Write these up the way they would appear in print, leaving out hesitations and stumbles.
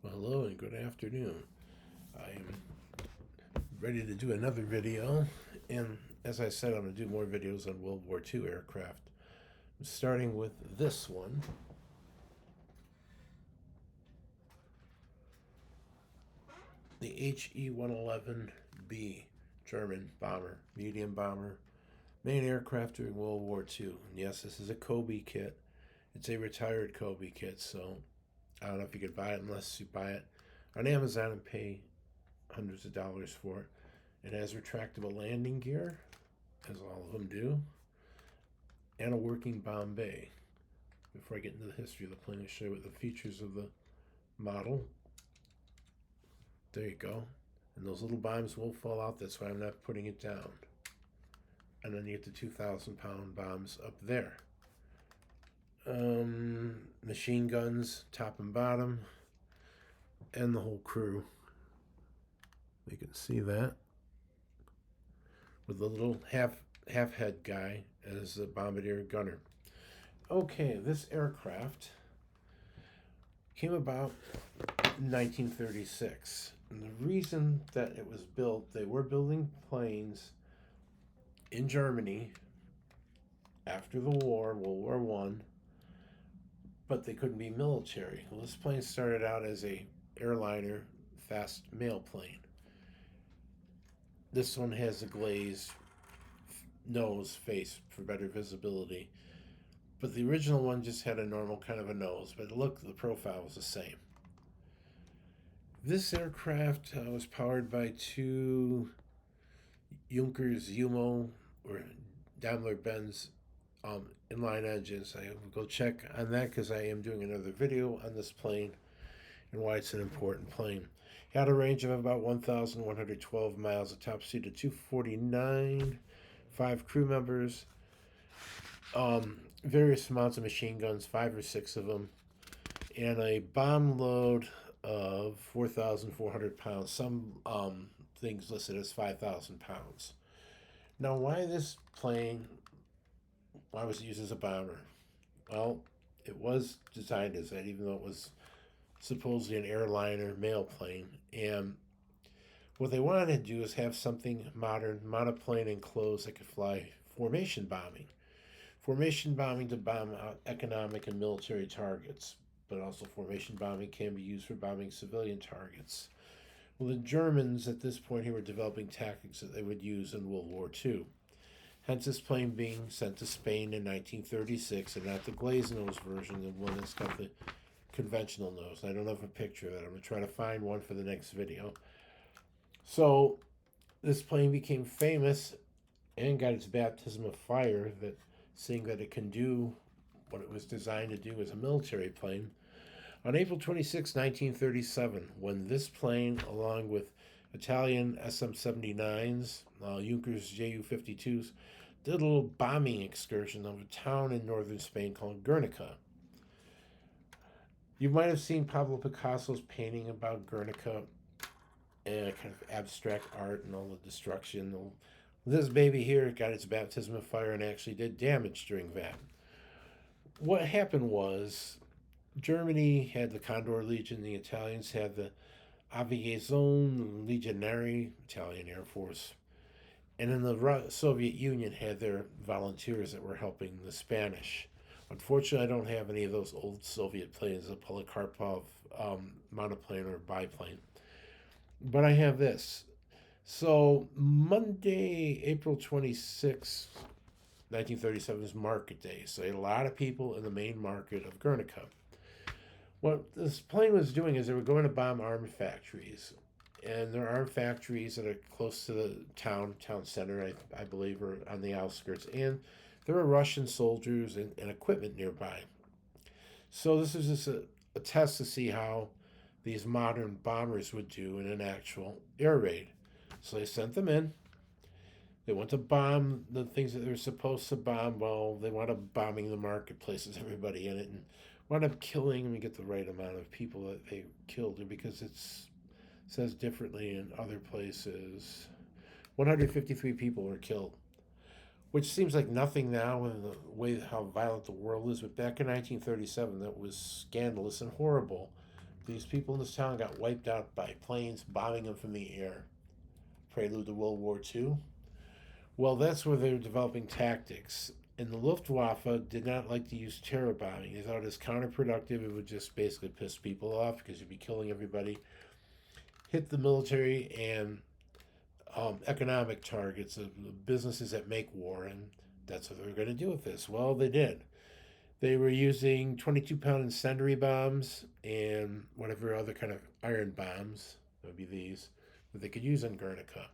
Well, hello and good afternoon. I am ready to do another video, and as I said, I'm going to do more videos on World War II aircraft. I'm starting with this one, the HE111B German bomber, medium bomber, main aircraft during World War II. And yes, this is a Kobe kit. It's a retired Kobe kit, so I don't know if you could buy it unless you buy it on Amazon and pay hundreds of dollars for it. It has retractable landing gear, as all of them do, and a working bomb bay. Before I get into the history of the plane, I'll show you what the features of the model. There you go. And those little bombs will fall out, that's why I'm not putting it down. And then you get the 2,000-pound bombs up there. Machine guns, top and bottom, and the whole crew. You can see that. With the little half head guy as the bombardier gunner. Okay, this aircraft came about in 1936. And the reason that it was built, they were building planes in Germany after the war, World War One, but they couldn't be military. Well, this plane started out as a airliner fast mail plane. This one has a glazed nose face for better visibility, but the original one just had a normal kind of a nose, but look, the profile was the same. This aircraft was powered by two Junkers Umo or Daimler-Benz inline engines. I will go check on that because I am doing another video on this plane and why it's an important plane. It had a range of about 1,112 miles, a top speed of 249, 5 crew members, various amounts of machine guns, 5 or 6 of them, and a bomb load of 4,400 pounds. Some things listed as 5,000 pounds. Now, why this plane? Why was it used as a bomber? Well, it was designed as that, even though it was supposedly an airliner mail plane. And what they wanted to do is have something modern, monoplane enclosed that could fly formation bombing. Formation bombing to bomb out economic and military targets, but also formation bombing can be used for bombing civilian targets. Well, the Germans at this point here were developing tactics that they would use in World War II. Hence, this plane being sent to Spain in 1936, and not the glazed nose version, the one that's got the conventional nose. I don't have a picture of that. I'm going to try to find one for the next video. So, this plane became famous and got its baptism of fire, that seeing that it can do what it was designed to do as a military plane. On April 26, 1937, when this plane, along with Italian SM-79s, Junkers Ju-52s, did a little bombing excursion of a town in northern Spain called Guernica. You might have seen Pablo Picasso's painting about Guernica, and kind of abstract art and all the destruction. This baby here got its baptism of fire and actually did damage during that. What happened was Germany had the Condor Legion, the Italians had the Aviazione Legionnaire, Italian Air Force, and then the Soviet Union had their volunteers that were helping the Spanish. Unfortunately, I don't have any of those old Soviet planes, the Polikarpov monoplane or biplane, but I have this. So Monday, April 26, 1937 is market day, so a lot of people in the main market of Guernica. What this plane was doing is they were going to bomb arms factories, and there are arms factories that are close to the town center, I believe, or on the outskirts, and there were Russian soldiers and equipment nearby. So this is just a test to see how these modern bombers would do in an actual air raid. So they sent them in. They went to bomb the things that they were supposed to bomb. Well, they wound up bombing the marketplaces, everybody in it, and wound up killing, and get the right amount of people that they killed, because it says differently in other places. 153 people were killed, which seems like nothing now in the way how violent the world is, but back in 1937, that was scandalous and horrible. These people in this town got wiped out by planes bombing them from the air. Prelude to World War II. Well, that's where they were developing tactics. And the Luftwaffe did not like to use terror bombing. They thought it was counterproductive. It would just basically piss people off because you'd be killing everybody. Hit the military and economic targets of businesses that make war, and that's what they were going to do with this. Well, they did. They were using 22-pound incendiary bombs and whatever other kind of iron bombs, that would be these, that they could use in Guernica.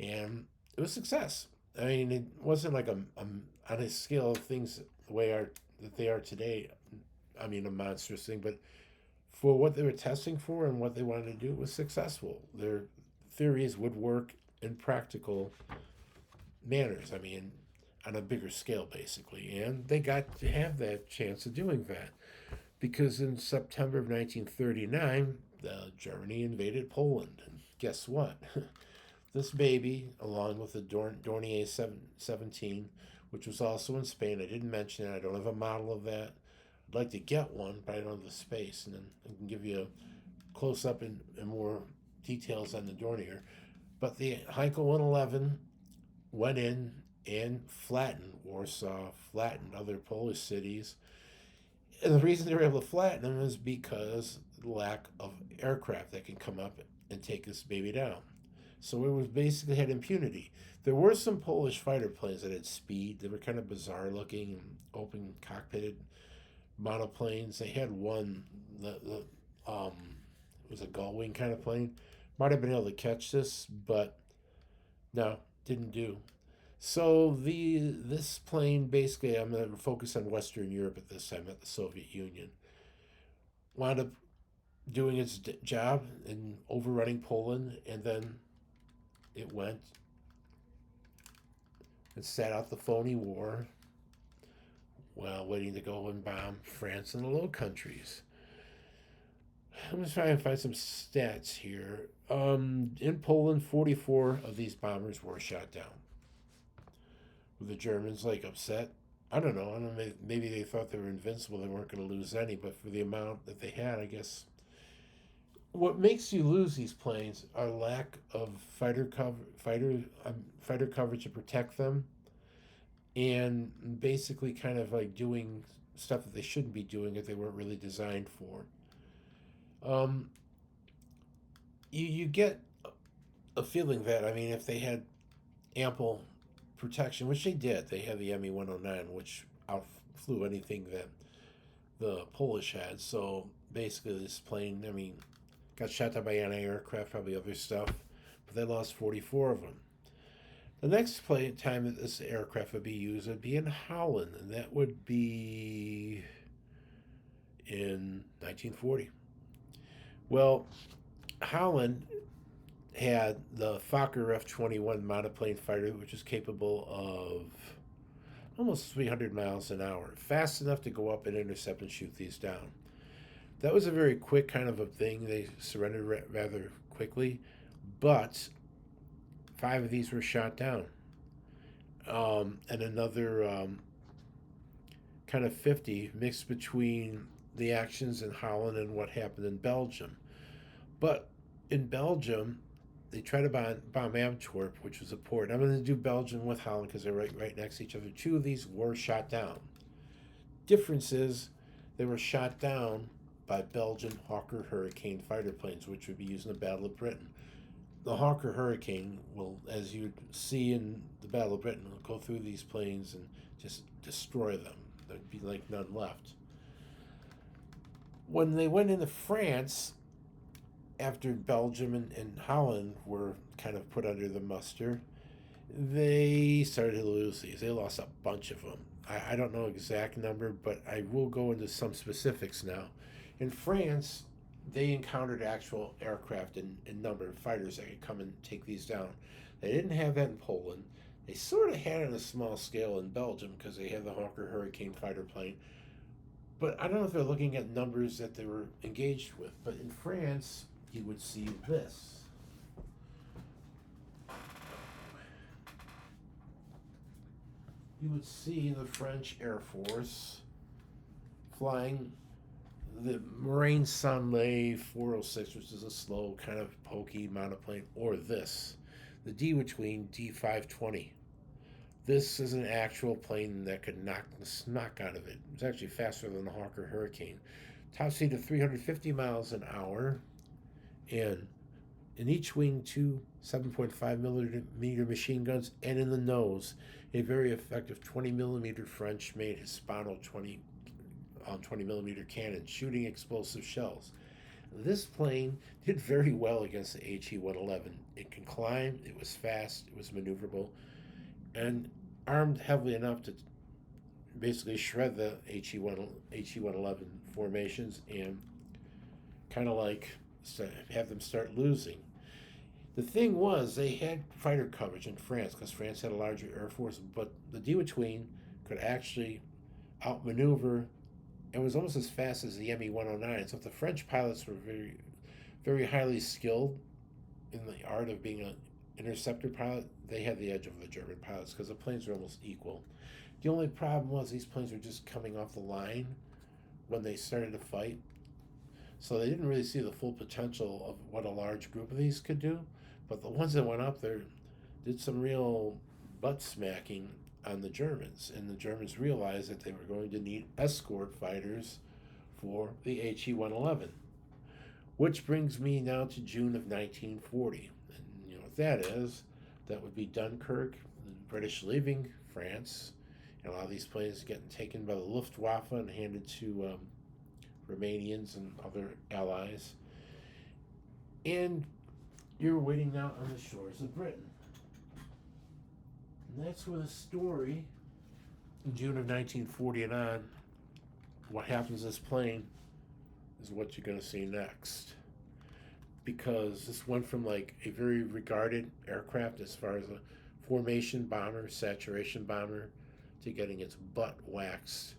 And it was a success. I mean, it wasn't like on a scale of things the way that they are today. I mean, a monstrous thing, but for what they were testing for and what they wanted to do, it was successful. Their theories would work in practical manners. I mean, on a bigger scale, basically. And they got to have that chance of doing that because in September of 1939, Germany invaded Poland. And guess what? This baby, along with the Dornier 17, which was also in Spain, I didn't mention it. I don't have a model of that. I'd like to get one, but I don't have the space. And then I can give you a close up and more details on the Dornier. But the HE111 went in and flattened Warsaw, flattened other Polish cities. And the reason they were able to flatten them is because the lack of aircraft that can come up and take this baby down. So it was basically had impunity. There were some Polish fighter planes that had speed. They were kind of bizarre looking and open cockpitted monoplanes. They had one, it was a gull wing kind of plane. Might have been able to catch this, but no, didn't do. So this plane basically, I'm going to focus on Western Europe at this time, at the Soviet Union, wound up doing its job and overrunning Poland, and then it went and sat out the phony war while waiting to go and bomb France and the Low Countries. I'm going to try and find some stats here. In Poland, 44 of these bombers were shot down. Were the Germans like upset? I don't know. Maybe they thought they were invincible. They weren't going to lose any. But for the amount that they had, I guess. What makes you lose these planes are lack of fighter coverage to protect them, and basically kind of like doing stuff that they shouldn't be doing if they weren't really designed for. You get a feeling that, I mean, if they had ample protection, which they did, they had the HE109, which outflew anything that the Polish had. So basically, this plane, I mean, got shot down by anti-aircraft, probably other stuff, but they lost 44 of them. The next time that this aircraft would be used would be in Holland, and that would be in 1940. Well, Holland had the Fokker F-21 monoplane fighter, which is capable of almost 300 miles an hour, fast enough to go up and intercept and shoot these down. That was a very quick kind of a thing. They surrendered rather quickly, but 5 of these were shot down. And another kind of 50 mixed between the actions in Holland and what happened in Belgium. But in Belgium, they tried to bomb Antwerp, which was a port. I'm going to do Belgium with Holland because they're right next to each other. 2 of these were shot down. Difference is they were shot down by Belgian Hawker Hurricane fighter planes, which would be used in the Battle of Britain. The Hawker Hurricane will, as you see in the Battle of Britain, will go through these planes and just destroy them. There'd be like none left. When they went into France, after Belgium and Holland were kind of put under the muster, they started to lose these. They lost a bunch of them. I don't know exact number, but I will go into some specifics now. In France, they encountered actual aircraft and number of fighters that could come and take these down. They didn't have that in Poland. They sort of had it on a small scale in Belgium because they had the Hawker Hurricane fighter plane. But I don't know if they're looking at numbers that they were engaged with. But in France, you would see this. You would see the French Air Force flying the Moraine Soleil 406, which is a slow, kind of pokey monoplane, or this, the D-Between D520. This is an actual plane that could knock the smack out of it. It's actually faster than the Hawker Hurricane. Top speed of 350 miles an hour, and in each wing, two 7.5 millimeter machine guns, and in the nose, a very effective 20 millimeter French made Hispano 20 millimeter cannon shooting explosive shells. This plane did very well against the HE111. It can climb, it was fast, it was maneuverable, and armed heavily enough to basically shred the HE111 formations and kind of like have them start losing. The thing was, they had fighter coverage in France because France had a larger air force, but the D-Between could actually outmaneuver and was almost as fast as the ME-109. So if the French pilots were very, very highly skilled in the art of being an interceptor pilot, they had the edge over the German pilots because the planes were almost equal. The only problem was these planes were just coming off the line when they started to fight, so they didn't really see the full potential of what a large group of these could do. But the ones that went up there did some real butt smacking on the Germans, and the Germans realized that they were going to need escort fighters for the HE-111. Which brings me now to June of 1940. And you know what that is? That would be Dunkirk, the British leaving France, and a lot of these planes getting taken by the Luftwaffe and handed to Romanians and other allies. And you're waiting now on the shores of Britain. And that's where the story, in June of 1940 and on, what happens to this plane is what you're going to see next. Because this went from like a very regarded aircraft as far as a formation bomber, saturation bomber, to getting its butt waxed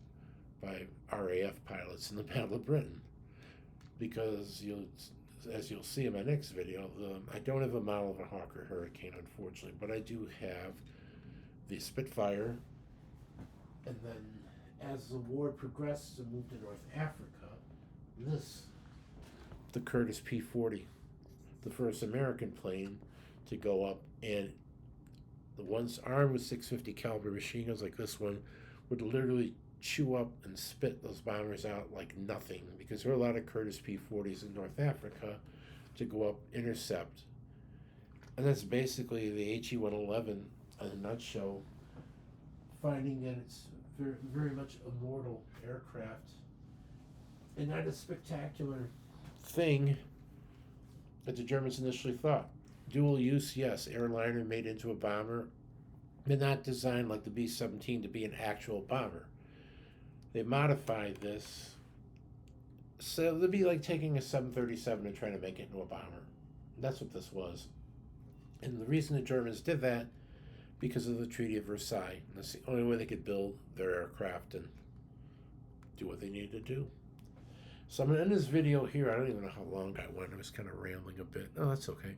by RAF pilots in the Battle of Britain. Because as you'll see in my next video, I don't have a model of a Hawker Hurricane, unfortunately, but I do have the Spitfire. And then as the war progressed and moved to North Africa, the Curtiss P-40, the first American plane to go up, and the ones armed with 650 caliber machine guns like this one would literally chew up and spit those bombers out like nothing, because there were a lot of Curtiss P-40s in North Africa to go up, intercept. And that's basically the HE-111 in a nutshell, finding that it's very, very much a mortal aircraft and not a spectacular thing that the Germans initially thought. Dual use, yes, airliner made into a bomber, but not designed like the B-17 to be an actual bomber. They modified this so it'd be like taking a 737 and trying to make it into a bomber. That's what this was. And the reason the Germans did that, because of the Treaty of Versailles. And that's the only way they could build their aircraft and do what they needed to do. So I'm going to end this video here. I don't even know how long I went. I was kind of rambling a bit. Oh, that's okay.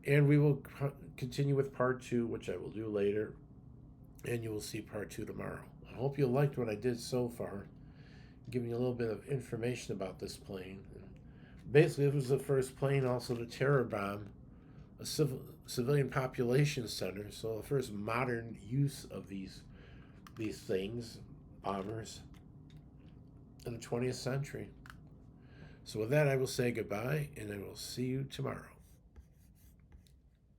And we will continue with part 2, which I will do later. And you will see part 2 tomorrow. I hope you liked what I did so far, giving you a little bit of information about this plane. And basically, it was the first plane also to terror bomb a civilian population center. So the first modern use of these things, bombers, in the 20th century. So with that, I will say goodbye, and I will see you tomorrow.